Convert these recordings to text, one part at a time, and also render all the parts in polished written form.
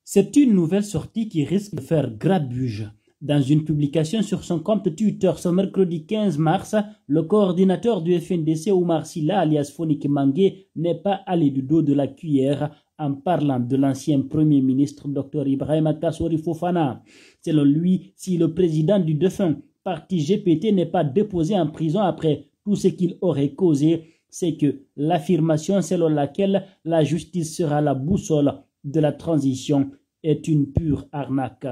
C'est une nouvelle sortie qui risque de faire grabuge. Dans une publication sur son compte Twitter ce mercredi 15 mars, le coordinateur du FNDC Oumar Silla alias Fonik Mangué n'est pas allé du dos de la cuillère en parlant de l'ancien Premier ministre Dr Ibrahima Kassori Fofana. Selon lui, si le président du défunt parti GPT n'est pas déposé en prison après tout ce qu'il aurait causé, c'est que l'affirmation selon laquelle la justice sera la boussole de la transition est une pure arnaque.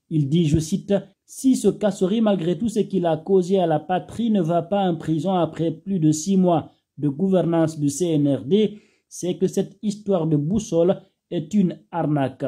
Il dit, je cite, « Si ce Kassori, malgré tout ce qu'il a causé à la patrie, ne va pas en prison après plus de 6 mois de gouvernance du CNRD, c'est que cette histoire de boussole est une arnaque. »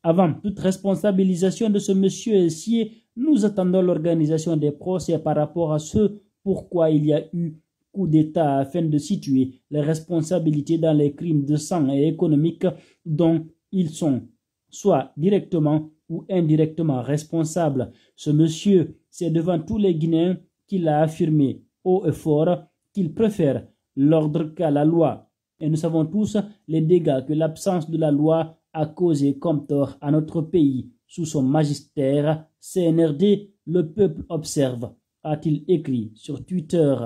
Avant toute responsabilisation de ce monsieur Essier, nous attendons l'organisation des procès par rapport à ce pourquoi il y a eu coup d'État afin de situer les responsabilités dans les crimes de sang et économiques dont ils sont soit directement ou indirectement responsables. Ce monsieur, c'est devant tous les Guinéens qu'il a affirmé haut et fort qu'il préfère l'ordre qu'à la loi. Et nous savons tous les dégâts que l'absence de la loi a causé comme tort à notre pays. Sous son magistère, CNRD, le peuple observe, a-t-il écrit sur Twitter.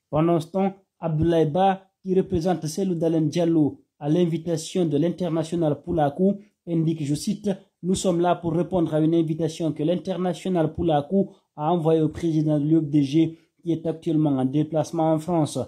Pendant ce temps, Abdoulaye Ba, qui représente Cellou Dalein Diallo à l'invitation de l'International Poulakou, indique, je cite, « Nous sommes là pour répondre à une invitation que l'International Poulakou a envoyée au président de l'UFDG qui est actuellement en déplacement en France.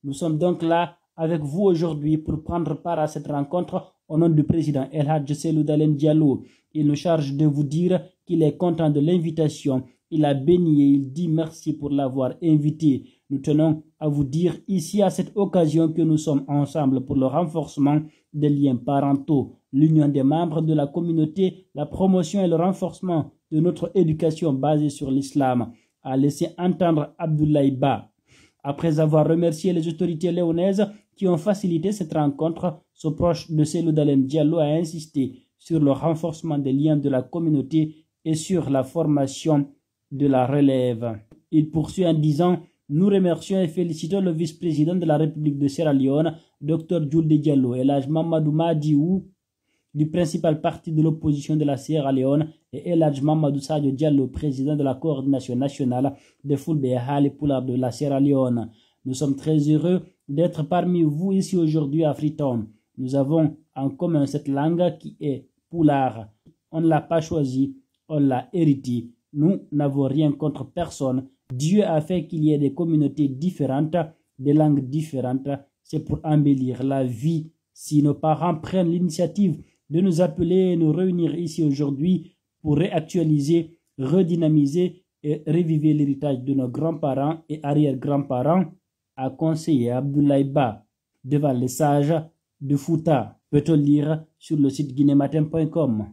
Nous sommes donc là avec vous aujourd'hui pour prendre part à cette rencontre au nom du président El Hadj Cellou Dalein Diallo. Il nous charge de vous dire qu'il est content de l'invitation. Il a béni et il dit merci pour l'avoir invité. Nous tenons à vous dire ici à cette occasion que nous sommes ensemble pour le renforcement des liens parentaux, l'union des membres de la communauté, la promotion et le renforcement de notre éducation basée sur l'islam, a laissé entendre Abdoulaye Ba. Après avoir remercié les autorités léonaises qui ont facilité cette rencontre, ce proche de Cellou Dalein Diallo a insisté sur le renforcement des liens de la communauté et sur la formation de la relève. Il poursuit en disant « Nous remercions et félicitons le vice-président de la République de Sierra Leone, Dr Julde Diallo, El Hadj Mamadou Madiou, du principal parti de l'opposition de la Sierra Leone, et El Hadj Mamadou Sadio Diallo, président de la coordination nationale des Fulbe et Hali Pulaar de la Sierra Leone. Nous sommes très heureux d'être parmi vous ici aujourd'hui à Freetown. Nous avons en commun cette langue qui est Pulaar. On ne l'a pas choisie, on l'a héritée. Nous n'avons rien contre personne. Dieu a fait qu'il y ait des communautés différentes, des langues différentes. C'est pour embellir la vie. Si nos parents prennent l'initiative de nous appeler et nous réunir ici aujourd'hui pour réactualiser, redynamiser et reviver l'héritage de nos grands-parents et arrière-grands-parents, a conseillé Abdoulaye Ba devant les sages de Fouta. Peut-on lire sur le site guinématin.com.